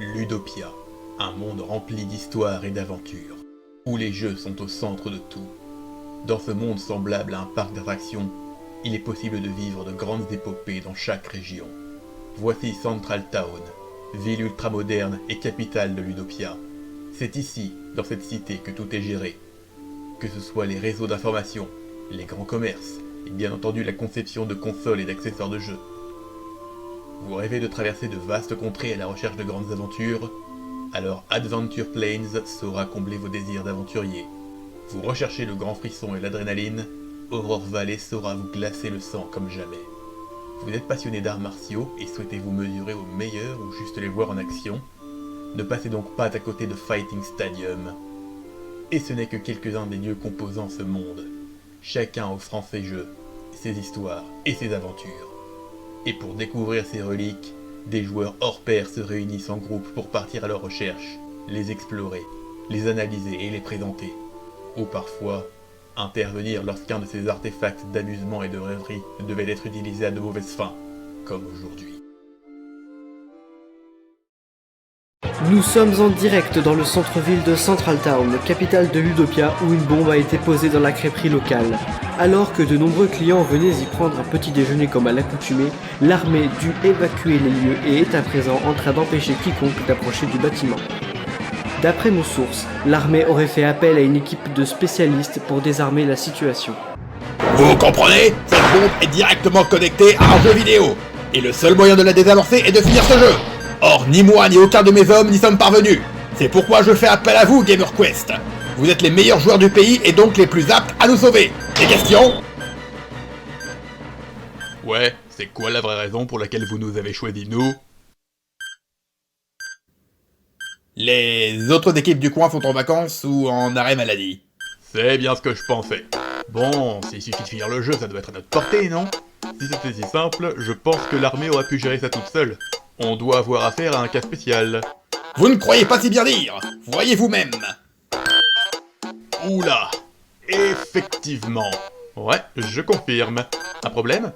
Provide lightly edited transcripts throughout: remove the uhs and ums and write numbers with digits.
Ludopia, un monde rempli d'histoires et d'aventures, où les jeux sont au centre de tout. Dans ce monde semblable à un parc d'attractions, il est possible de vivre de grandes épopées dans chaque région. Voici Central Town, ville ultramoderne et capitale de Ludopia. C'est ici, dans cette cité, que tout est géré. Que ce soit les réseaux d'information, les grands commerces, et bien entendu la conception de consoles et d'accessoires de jeux. Vous rêvez de traverser de vastes contrées à la recherche de grandes aventures? Alors Adventure Plains saura combler vos désirs d'aventurier. Vous recherchez le grand frisson et l'adrénaline? Aurore Valley saura vous glacer le sang comme jamais. Vous êtes passionné d'arts martiaux et souhaitez vous mesurer aux meilleurs ou juste les voir en action? Ne passez donc pas à côté de Fighting Stadium. Et ce n'est que quelques-uns des lieux composant ce monde, chacun offrant ses jeux, ses histoires et ses aventures. Et pour découvrir ces reliques, des joueurs hors pair se réunissent en groupe pour partir à leur recherche, les explorer, les analyser et les présenter. Ou parfois, intervenir lorsqu'un de ces artefacts d'amusement et de rêverie devait être utilisé à de mauvaises fins, comme aujourd'hui. Nous sommes en direct dans le centre-ville de Central Town, capitale de Ludopia, où une bombe a été posée dans la crêperie locale. Alors que de nombreux clients venaient y prendre un petit déjeuner comme à l'accoutumée, l'armée dut évacuer les lieux et est à présent en train d'empêcher quiconque d'approcher du bâtiment. D'après nos sources, l'armée aurait fait appel à une équipe de spécialistes pour désarmer la situation. Vous comprenez? Cette bombe est directement connectée à un jeu vidéo, et le seul moyen de la désamorcer est de finir ce jeu. Or, ni moi ni aucun de mes hommes n'y sommes parvenus. C'est pourquoi je fais appel à vous, GamerQuest. Vous êtes les meilleurs joueurs du pays et donc les plus aptes à nous sauver. Des questions? Ouais, c'est quoi la vraie raison pour laquelle vous nous avez choisi nous? Les autres équipes du coin sont en vacances ou en arrêt maladie. C'est bien ce que je pensais. Bon, s'il suffit de finir le jeu, ça doit être à notre portée, non? Si c'était si simple, je pense que l'armée aurait pu gérer ça toute seule. On doit avoir affaire à un cas spécial. Vous ne croyez pas si bien dire. Voyez vous-même. Oula! Effectivement. Ouais, je confirme. Un problème?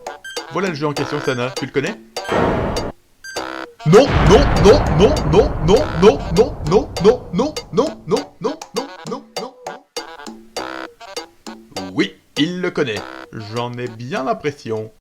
Voilà le jeu en question, Sana. Tu le connais? Non, non, non, non, non, non, non, non, non, non, non, non, non, non, non, non, non. Oui, il le connaît. J'en ai bien l'impression.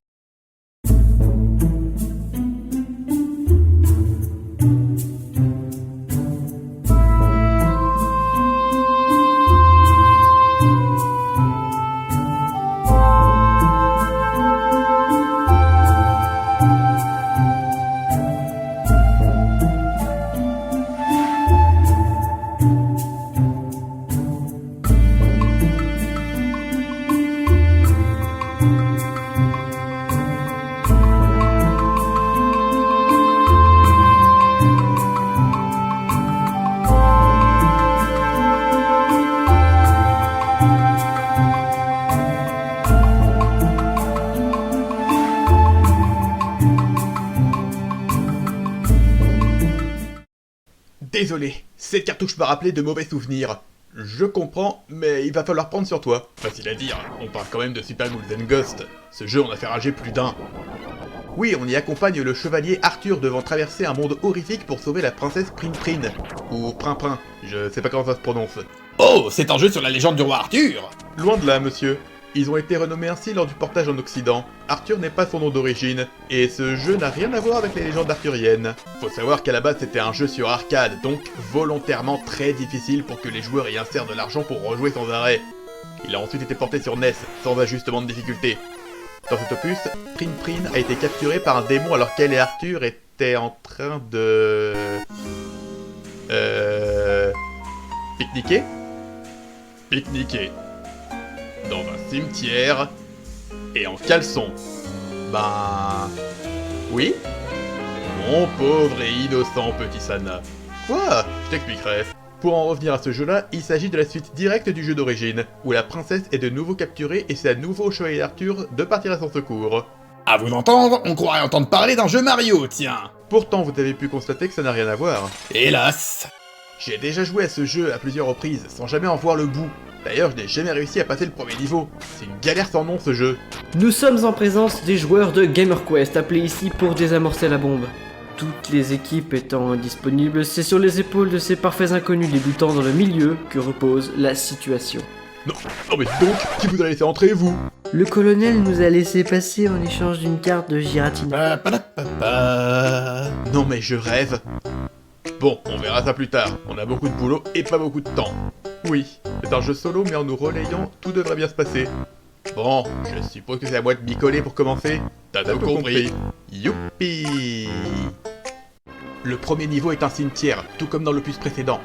Désolé, cette cartouche m'a rappelé de mauvais souvenirs. Je comprends, mais il va falloir prendre sur toi. Facile à dire, on parle quand même de Super Ghouls & Ghosts. Ce jeu en a fait rager plus d'un. Oui, on y accompagne le chevalier Arthur devant traverser un monde horrifique pour sauver la princesse Prin Prin. Ou Prin Prin, je sais pas comment ça se prononce. Oh, c'est un jeu sur la légende du roi Arthur. Loin de là, monsieur. Ils ont été renommés ainsi lors du portage en Occident. Arthur n'est pas son nom d'origine, et ce jeu n'a rien à voir avec les légendes arthuriennes. Faut savoir qu'à la base c'était un jeu sur arcade, donc volontairement très difficile pour que les joueurs y insèrent de l'argent pour rejouer sans arrêt. Il a ensuite été porté sur NES, sans ajustement de difficulté. Dans cet opus, Prin Prin a été capturée par un démon alors qu'elle et Arthur étaient en train de... Pique-niquer? Pique-niquer. Dans un cimetière, et en caleçon. Ben... Oui? Mon pauvre et innocent petit Sana. Quoi? Je t'expliquerai. Pour en revenir à ce jeu-là, il s'agit de la suite directe du jeu d'origine, où la princesse est de nouveau capturée et c'est à nouveau au chevalier Arthur de partir à son secours. À vous entendre, on croirait entendre parler d'un jeu Mario, tiens. Pourtant, vous avez pu constater que ça n'a rien à voir. Hélas. J'ai déjà joué à ce jeu à plusieurs reprises, sans jamais en voir le bout. D'ailleurs, je n'ai jamais réussi à passer le premier niveau. C'est une galère sans nom, ce jeu. Nous sommes en présence des joueurs de GamerQuest, appelés ici pour désamorcer la bombe. toutes les équipes étant indisponibles, c'est sur les épaules de ces parfaits inconnus débutants dans le milieu que repose la situation. Non, mais donc, qui vous a laissé entrer, vous? Le colonel nous a laissé passer en échange d'une carte de Giratina. Non mais je rêve. Bon, on verra ça plus tard. On a beaucoup de boulot et pas beaucoup de temps. Oui, c'est un jeu solo, mais en nous relayant, tout devrait bien se passer. Bon, je suppose que c'est à moi de m'y coller pour commencer. T'as tout compris. Youpi! Le premier niveau est un cimetière, tout comme dans l'opus précédent.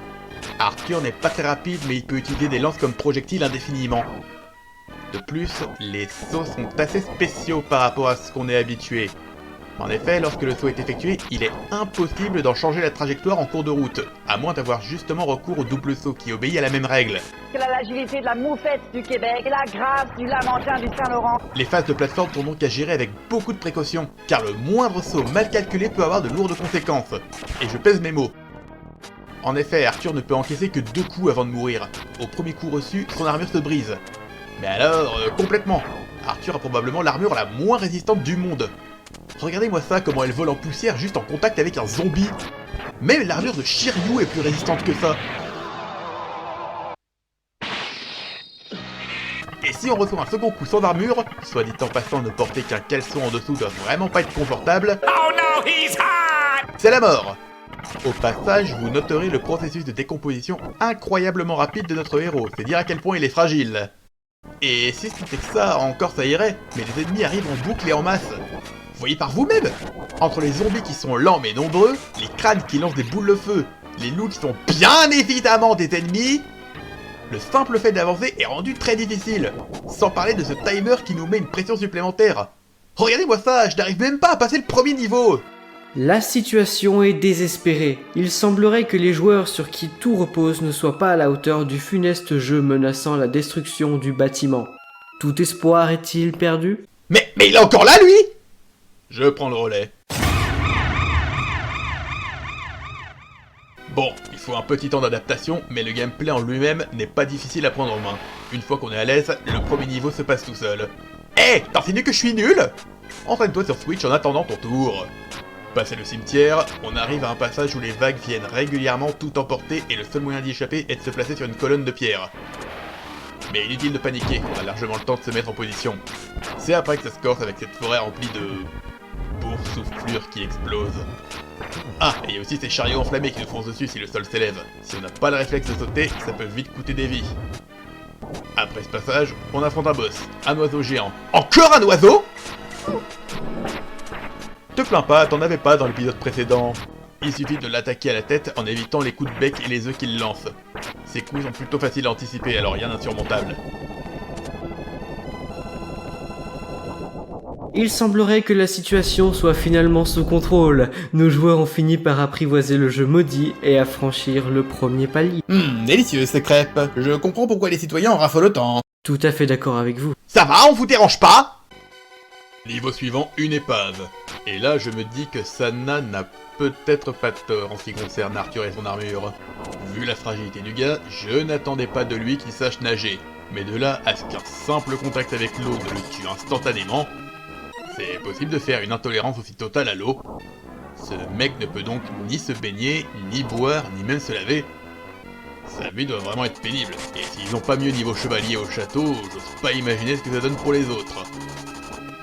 Arthur n'est pas très rapide, mais il peut utiliser des lances comme projectiles indéfiniment. De plus, les sauts sont assez spéciaux par rapport à ce qu'on est habitué. En effet, lorsque le saut est effectué, il est impossible d'en changer la trajectoire en cours de route, à moins d'avoir justement recours au double saut qui obéit à la même règle. Elle a l'agilité de la moufette du Québec et la grâce du Lamentin du Saint-Laurent. Les phases de plateforme sont donc à gérer avec beaucoup de précaution, car le moindre saut mal calculé peut avoir de lourdes conséquences. Et je pèse mes mots. En effet, Arthur ne peut encaisser que 2 coups avant de mourir. Au premier coup reçu, son armure se brise. Mais alors, complètement. Arthur a probablement l'armure la moins résistante du monde. Regardez-moi ça, comment elle vole en poussière juste en contact avec un zombie. Même l'armure de Shiryu est plus résistante que ça. Et si on reçoit un second coup sans armure, soit dit en passant, ne porter qu'un caleçon en dessous doit vraiment pas être confortable. Oh no, he's hot! C'est la mort. Au passage, vous noterez le processus de décomposition incroyablement rapide de notre héros, c'est dire à quel point il est fragile. Et si c'était que ça, encore ça irait, mais les ennemis arrivent en boucle et en masse. Voyez par vous-même. Entre les zombies qui sont lents mais nombreux, les crânes qui lancent des boules de feu, les loups qui sont bien évidemment des ennemis, le simple fait d'avancer est rendu très difficile, sans parler de ce timer qui nous met une pression supplémentaire. Regardez-moi ça, je n'arrive même pas à passer le premier niveau. La situation est désespérée. Il semblerait que les joueurs sur qui tout repose ne soient pas à la hauteur du funeste jeu menaçant la destruction du bâtiment. Tout espoir est-il perdu? Mais il est encore là, lui? Je prends le relais. Bon, il faut un petit temps d'adaptation, mais le gameplay en lui-même n'est pas difficile à prendre en main. Une fois qu'on est à l'aise, le premier niveau se passe tout seul. Hé, t'insinues que je suis nul? Entraîne-toi sur Switch en attendant ton tour. Passé le cimetière, on arrive à un passage où les vagues viennent régulièrement tout emporter et le seul moyen d'y échapper est de se placer sur une colonne de pierre. Mais inutile de paniquer, on a largement le temps de se mettre en position. C'est après que ça se corse avec cette forêt remplie de boursouflures qui explosent. Ah, et il y a aussi ces chariots enflammés qui nous foncent dessus si le sol s'élève. Si on n'a pas le réflexe de sauter, ça peut vite coûter des vies. Après ce passage, on affronte un boss, un oiseau géant. Encore un oiseau? Te plains pas, t'en avais pas dans l'épisode précédent. Il suffit de l'attaquer à la tête en évitant les coups de bec et les œufs qu'il lance. Ces coups sont plutôt faciles à anticiper, alors rien d'insurmontable. Il semblerait que la situation soit finalement sous contrôle. Nos joueurs ont fini par apprivoiser le jeu maudit et à franchir le premier palier. Délicieux ces crêpes. Je comprends pourquoi les citoyens en raffolent autant. Tout à fait d'accord avec vous. Ça va, on vous dérange pas? Niveau suivant, une épave. Et là, je me dis que Sanna n'a peut-être pas tort en ce qui concerne Arthur et son armure. Vu la fragilité du gars, je n'attendais pas de lui qu'il sache nager. Mais de là à ce qu'un simple contact avec l'eau ne le tue instantanément, c'est possible de faire une intolérance aussi totale à l'eau. Ce mec ne peut donc ni se baigner, ni boire, ni même se laver. Sa vie doit vraiment être pénible. Et s'ils n'ont pas mieux niveau chevalier au château, j'ose pas imaginer ce que ça donne pour les autres.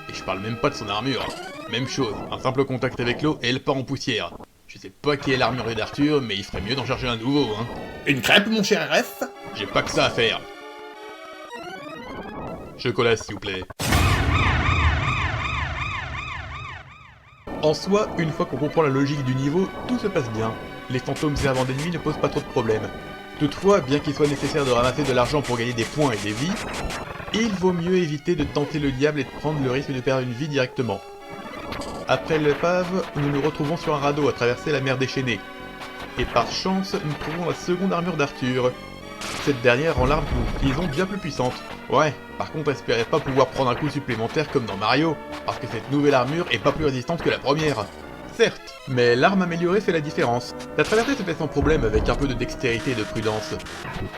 Et je parle même pas de son armure. Même chose, un simple contact avec l'eau et elle part en poussière. Je sais pas qui est l'armurier d'Arthur, mais il ferait mieux d'en chercher un nouveau, hein. Une crêpe, mon cher RF? J'ai pas que ça à faire. Chocolat, s'il vous plaît. En soi, une fois qu'on comprend la logique du niveau, tout se passe bien. Les fantômes servant d'ennemis ne posent pas trop de problèmes. Toutefois, bien qu'il soit nécessaire de ramasser de l'argent pour gagner des points et des vies, il vaut mieux éviter de tenter le diable et de prendre le risque de perdre une vie directement. Après l'épave, nous nous retrouvons sur un radeau à traverser la mer déchaînée. Et par chance, nous trouvons la seconde armure d'Arthur. Cette dernière rend l'arme que nous utilisons bien plus puissante. Ouais, par contre, espérez pas pouvoir prendre un coup supplémentaire comme dans Mario, parce que cette nouvelle armure est pas plus résistante que la première. Certes, mais l'arme améliorée fait la différence. La traversée se fait sans problème avec un peu de dextérité et de prudence.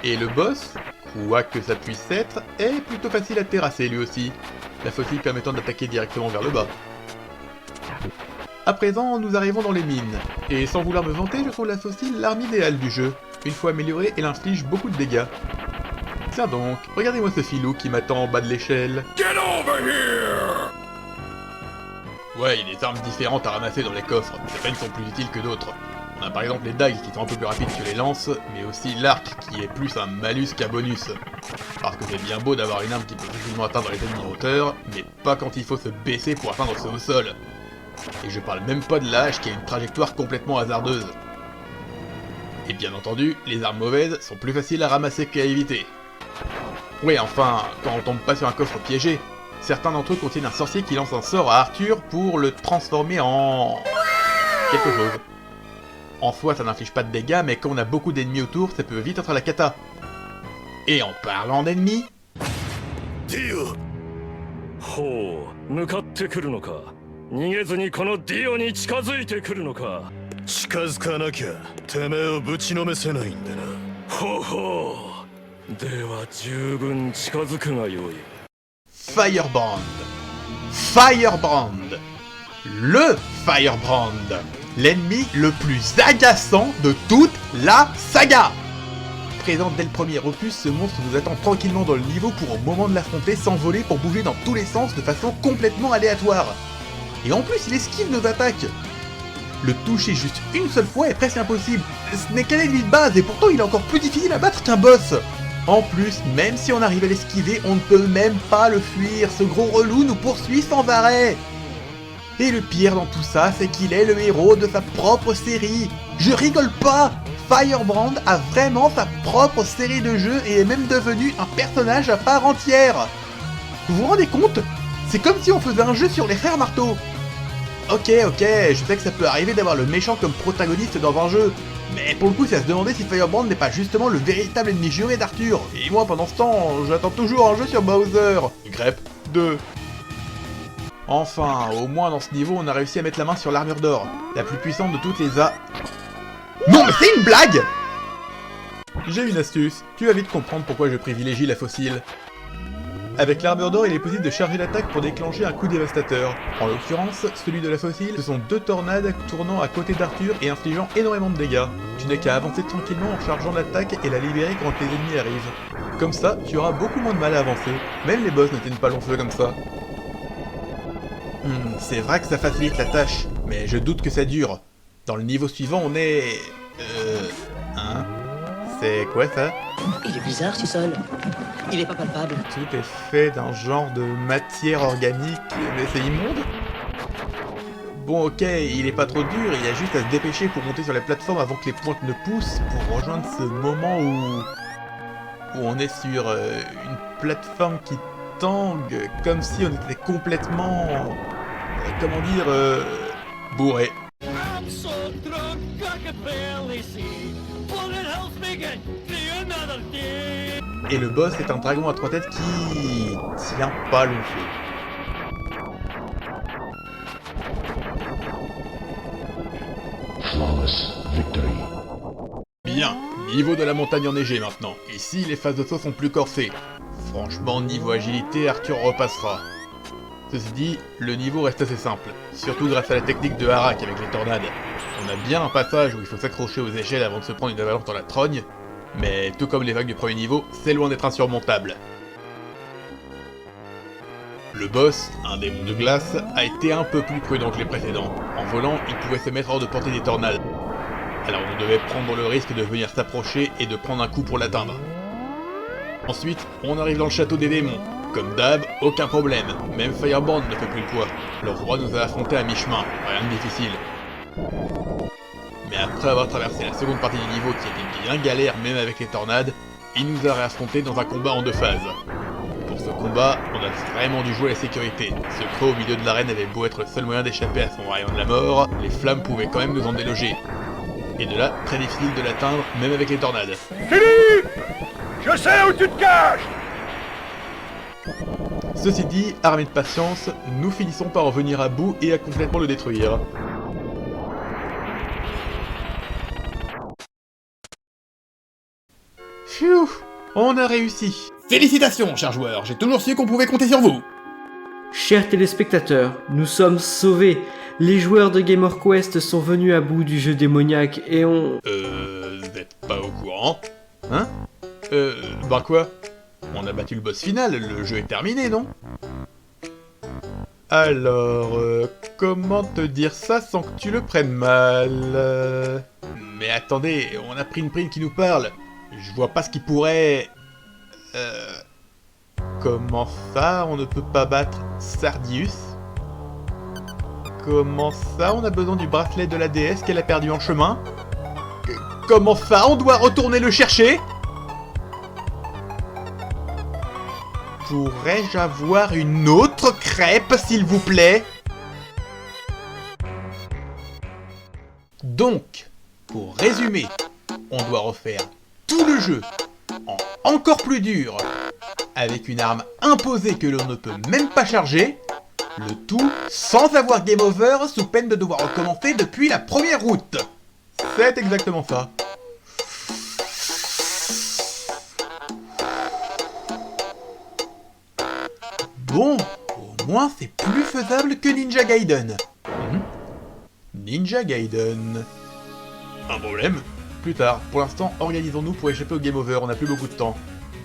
Et le boss, quoi que ça puisse être, est plutôt facile à terrasser lui aussi, la faucille permettant d'attaquer directement vers le bas. À présent, nous arrivons dans les mines. Et sans vouloir me vanter, je trouve la fossile l'arme idéale du jeu. Une fois améliorée, elle inflige beaucoup de dégâts. Tiens donc, regardez-moi ce filou qui m'attend en bas de l'échelle. Get over here! Ouais, il y a des armes différentes à ramasser dans les coffres, certaines sont plus utiles que d'autres. On a par exemple les dagues qui sont un peu plus rapides que les lances, mais aussi l'arc qui est plus un malus qu'un bonus. Parce que c'est bien beau d'avoir une arme qui peut facilement atteindre les ennemis en hauteur, mais pas quand il faut se baisser pour atteindre ceux au sol. Et je parle même pas de la hache qui a une trajectoire complètement hasardeuse. Et bien entendu, les armes mauvaises sont plus faciles à ramasser qu'à éviter. Oui, enfin, quand on tombe pas sur un coffre piégé, certains d'entre eux contiennent un sorcier qui lance un sort à Arthur pour le transformer en... quelque chose. En soi, ça n'inflige pas de dégâts, mais quand on a beaucoup d'ennemis autour, ça peut vite être la cata. Et en parlant d'ennemis... Dio! ほう、向かってくるのか。逃げずにこのディオに近づいてくるのか。近づかなきゃてめえをぶちのめせないんだな。ほうほう。では十分近づくがよい。 Firebrand. Firebrand. Le Firebrand. L'ennemi le plus agaçant de toute la saga. Présent dès le premier opus, ce monstre nous attend tranquillement dans le niveau pour au moment de l'affronter s'envoler pour bouger dans tous les sens de façon complètement aléatoire. Et en plus il esquive nos attaques. Le toucher juste une seule fois est presque impossible. Ce n'est qu'un ennemi de base et pourtant il est encore plus difficile à battre qu'un boss. En plus, même si on arrive à l'esquiver, on ne peut même pas le fuir, ce gros relou nous poursuit sans arrêt. Et le pire dans tout ça, c'est qu'il est le héros de sa propre série. Je rigole pas, Firebrand a vraiment sa propre série de jeux et est même devenu un personnage à part entière. Vous vous rendez compte? C'est comme si on faisait un jeu sur les frères Marteau. Ok, je sais que ça peut arriver d'avoir le méchant comme protagoniste dans un jeu, mais pour le coup c'est à se demander si Firebrand n'est pas justement le véritable ennemi juré d'Arthur. Et moi pendant ce temps, j'attends toujours un jeu sur Bowser. Grep 2. Enfin, au moins dans ce niveau on a réussi à mettre la main sur l'armure d'or, la plus puissante de toutes les Non mais c'est une blague! J'ai une astuce, tu vas vite comprendre pourquoi je privilégie la fossile. Avec l'armure d'or, il est possible de charger l'attaque pour déclencher un coup dévastateur. En l'occurrence, celui de la fossile, ce sont deux tornades tournant à côté d'Arthur et infligeant énormément de dégâts. Tu n'as qu'à avancer tranquillement en chargeant l'attaque et la libérer quand tes ennemis arrivent. Comme ça, tu auras beaucoup moins de mal à avancer. Même les boss ne tiennent pas long feu comme ça. C'est vrai que ça facilite la tâche, mais je doute que ça dure. Dans le niveau suivant, on est... Hein? C'est quoi ça? Il est bizarre ce sol. Il est pas palpable. Tout est fait d'un genre de matière organique, mais c'est immonde? Bon ok, il est pas trop dur, il y a juste à se dépêcher pour monter sur la plateforme avant que les pointes ne poussent, pour rejoindre ce moment où on est sur une plateforme qui tangue, comme si on était complètement... comment dire... bourré. Et le boss est un dragon à trois têtes qui... tient pas long feu. Bien, niveau de la montagne enneigée maintenant. Ici, les phases de saut sont plus corsées. Franchement, niveau agilité, Arthur repassera. Ceci dit, le niveau reste assez simple, surtout grâce à la technique de Harak avec les tornades. On a bien un passage où il faut s'accrocher aux échelles avant de se prendre une avalanche dans la trogne, mais tout comme les vagues du premier niveau, c'est loin d'être insurmontable. Le boss, un démon de glace, a été un peu plus prudent que les précédents. En volant, il pouvait se mettre hors de portée des tornades. Alors on devait prendre le risque de venir s'approcher et de prendre un coup pour l'atteindre. Ensuite, on arrive dans le château des démons. Comme d'hab, aucun problème, même Firebrand ne fait plus le poids. Le roi nous a affrontés à mi-chemin, rien de difficile. Mais après avoir traversé la seconde partie du niveau qui était bien galère même avec les tornades, il nous a réaffrontés dans un combat en deux phases. Pour ce combat, on a vraiment dû jouer la sécurité. Ce creux au milieu de l'arène avait beau être le seul moyen d'échapper à son rayon de la mort, les flammes pouvaient quand même nous en déloger. Et de là, très difficile de l'atteindre, même avec les tornades. Philippe! Je sais où tu te caches! Ceci dit, armé de patience, nous finissons par en venir à bout et à complètement le détruire. Phew, on a réussi. Félicitations, chers joueurs, j'ai toujours su qu'on pouvait compter sur vous. Chers téléspectateurs, nous sommes sauvés. Les joueurs de GamerQuest sont venus à bout du jeu démoniaque et ont... Vous êtes pas au courant? Hein? Bah quoi? On a battu le boss final, le jeu est terminé, non? Alors, comment te dire ça sans que tu le prennes mal? Mais attendez, on a pris une prime qui nous parle. Je vois pas ce qui pourrait... Comment ça, on ne peut pas battre Sardius? Comment ça, on a besoin du bracelet de la déesse qu'elle a perdu en chemin? Comment ça, on doit retourner le chercher? Pourrais-je avoir une autre crêpe, s'il vous plaît? Donc, pour résumer, on doit refaire tout le jeu en encore plus dur, avec une arme imposée que l'on ne peut même pas charger, le tout sans avoir game over sous peine de devoir recommencer depuis la première route. C'est exactement ça. Bon, au moins c'est plus faisable que Ninja Gaiden. Ninja Gaiden. Un problème? Plus tard. Pour l'instant, organisons-nous pour échapper au game over, on n'a plus beaucoup de temps.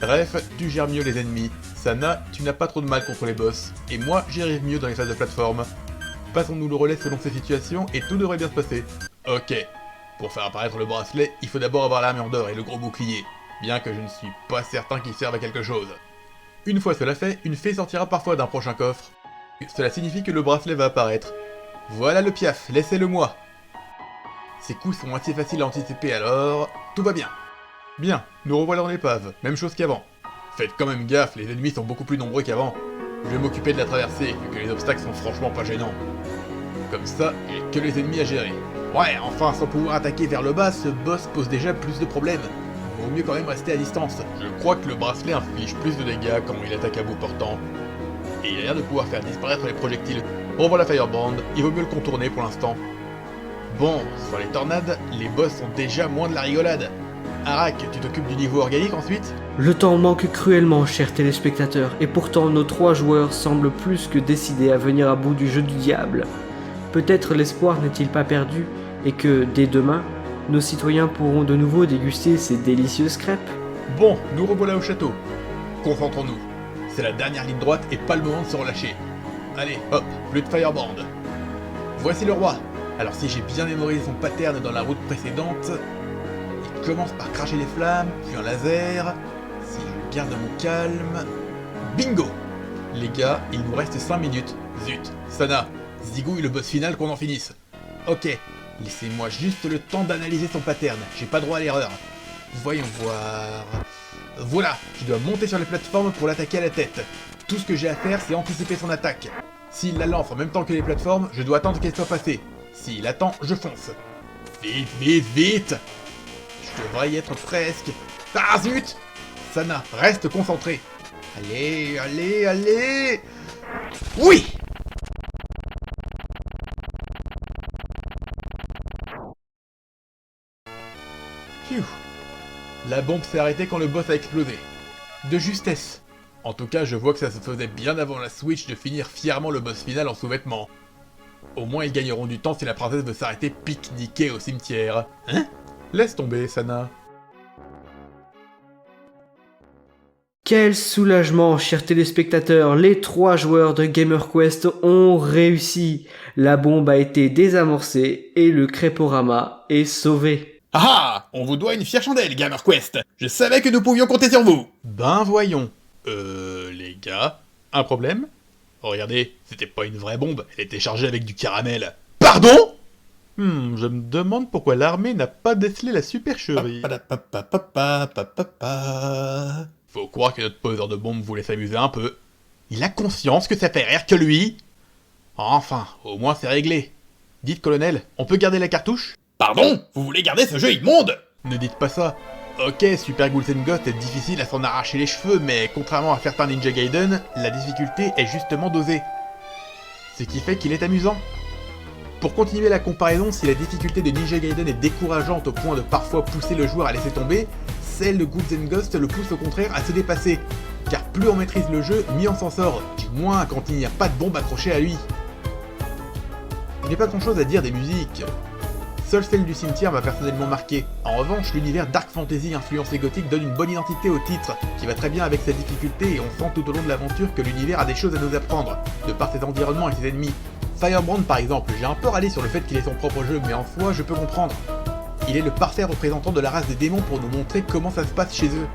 Bref, tu gères mieux les ennemis. Sana, tu n'as pas trop de mal contre les boss. Et moi, j'y arrive mieux dans les phases de plateforme. Passons-nous le relais selon ces situations et tout devrait bien se passer. Ok. Pour faire apparaître le bracelet, il faut d'abord avoir l'armure d'or et le gros bouclier. Bien que je ne suis pas certain qu'ils servent à quelque chose. Une fois cela fait, une fée sortira parfois d'un prochain coffre. Cela signifie que le bracelet va apparaître. Voilà le piaf, laissez-le moi. Ces coups sont assez faciles à anticiper alors... Tout va bien. Bien, nous revoilà dans l'épave, même chose qu'avant. Faites quand même gaffe, les ennemis sont beaucoup plus nombreux qu'avant. Je vais m'occuper de la traversée, vu que les obstacles sont franchement pas gênants. Comme ça, il n'y a que les ennemis à gérer. Ouais, enfin, sans pouvoir attaquer vers le bas, ce boss pose déjà plus de problèmes. Vaut mieux quand même rester à distance. Je crois que le bracelet inflige plus de dégâts quand il attaque à bout portant. Et il a l'air de pouvoir faire disparaître les projectiles. On voit la Firebrand, il vaut mieux le contourner pour l'instant. Bon, sur les tornades, les boss sont déjà moins de la rigolade. Arak, tu t'occupes du niveau organique ensuite? Le temps manque cruellement, chers téléspectateurs, et pourtant nos 3 joueurs semblent plus que décidés à venir à bout du jeu du diable. Peut-être l'espoir n'est-il pas perdu, et que, dès demain, nos citoyens pourront de nouveau déguster ces délicieuses crêpes. Bon, nous revoilà au château. Concentrons-nous. C'est la dernière ligne droite et pas le moment de se relâcher. Allez, hop, plus de Firebrand. Voici le roi. Alors si j'ai bien mémorisé son pattern dans la route précédente, il commence par cracher des flammes, puis un laser. Si je garde mon calme... Bingo! Les gars, il nous reste 5 minutes. Zut, Sana, zigouille le boss final qu'on en finisse. Ok, laissez-moi juste le temps d'analyser son pattern, j'ai pas droit à l'erreur. Voyons voir... Voilà, je dois monter sur les plateformes pour l'attaquer à la tête. Tout ce que j'ai à faire, c'est anticiper son attaque. S'il la lance en même temps que les plateformes, je dois attendre qu'elle soit passée. S'il attend, je fonce. Vite, vite, vite! Je devrais y être presque. Ah zut! Sana, reste concentré. Allez, allez, allez! Oui! Phew. La bombe s'est arrêtée quand le boss a explosé. De justesse. En tout cas, je vois que ça se faisait bien avant la Switch de finir fièrement le boss final en sous-vêtements. Au moins ils gagneront du temps si la princesse veut s'arrêter pique-niquer au cimetière. Hein? Laisse tomber, Sana. Quel soulagement, chers téléspectateurs, les 3 joueurs de GamerQuest ont réussi. La bombe a été désamorcée et le Créporama est sauvé. Ah! On vous doit une fière chandelle, GamerQuest! Je savais que nous pouvions compter sur vous! Ben voyons. Les gars, un problème? Oh, regardez, c'était pas une vraie bombe, elle était chargée avec du caramel. Pardon? Je me demande pourquoi l'armée n'a pas décelé la supercherie. Faut croire que notre poseur de bombes voulait s'amuser un peu. Il a conscience que ça fait rire que lui? Enfin, au moins c'est réglé. Dites, colonel, on peut garder la cartouche? Pardon? Vous voulez garder ce jeu immonde? Ne dites pas ça. Ok, Super Ghouls and Ghosts est difficile à s'en arracher les cheveux, mais contrairement à certains Ninja Gaiden, la difficulté est justement dosée. Ce qui fait qu'il est amusant. Pour continuer la comparaison, si la difficulté de Ninja Gaiden est décourageante au point de parfois pousser le joueur à laisser tomber, celle de Ghouls and Ghosts le pousse au contraire à se dépasser. Car plus on maîtrise le jeu, mieux on s'en sort, du moins quand il n'y a pas de bombe accrochée à lui. Je n'ai pas grand chose à dire des musiques. Seule celle du cimetière m'a personnellement marqué. En revanche, l'univers dark fantasy influencé gothique donne une bonne identité au titre, qui va très bien avec sa difficulté et on sent tout au long de l'aventure que l'univers a des choses à nous apprendre, de par ses environnements et ses ennemis. Firebrand par exemple, j'ai un peu râlé sur le fait qu'il ait son propre jeu, mais en soi je peux comprendre. Il est le parfait représentant de la race des démons pour nous montrer comment ça se passe chez eux.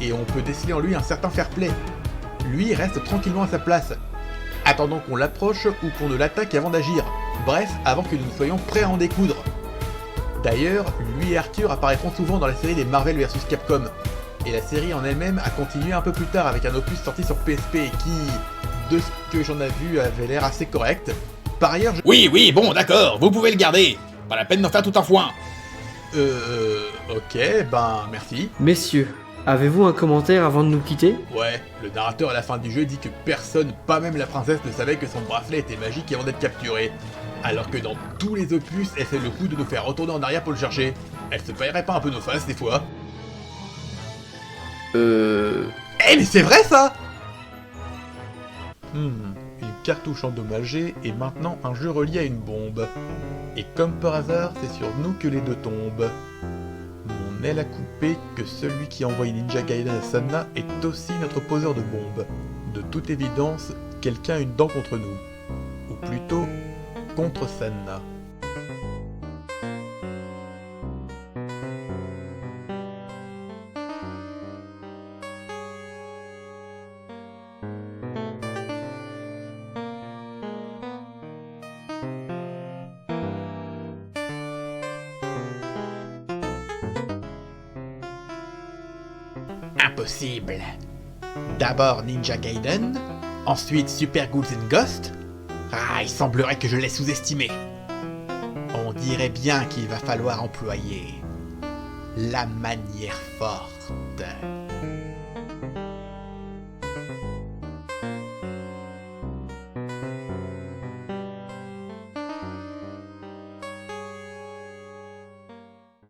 Et on peut déceler en lui un certain fair play. Lui reste tranquillement à sa place, attendant qu'on l'approche ou qu'on ne l'attaque avant d'agir. Bref, avant que nous soyons prêts à en découdre. D'ailleurs, lui et Arthur apparaîtront souvent dans la série des Marvel vs Capcom. Et la série en elle-même a continué un peu plus tard avec un opus sorti sur PSP qui, de ce que j'en ai vu, avait l'air assez correct. Par ailleurs, Oui, bon, d'accord, vous pouvez le garder. Pas la peine d'en faire tout un foin. Ok, ben merci. Messieurs, avez-vous un commentaire avant de nous quitter? Ouais, le narrateur à la fin du jeu dit que personne, pas même la princesse, ne savait que son bracelet était magique avant d'être capturé. Alors que dans tous les opus, elle fait le coup de nous faire retourner en arrière pour le chercher. Elle se paierait pas un peu nos faces des fois? Eh mais c'est vrai ça! Une cartouche endommagée et maintenant un jeu relié à une bombe. Et comme par hasard, c'est sur nous que les deux tombent. Mon aile a coupé que celui qui a envoyé Ninja Gaiden à Sanna est aussi notre poseur de bombes. De toute évidence, quelqu'un a une dent contre nous. Ou plutôt, contre Sanna. Impossible. D'abord Ninja Gaiden, ensuite Super Ghouls and Ghosts. Ah, il semblerait que je l'ai sous-estimé. On dirait bien qu'il va falloir employer la manière forte.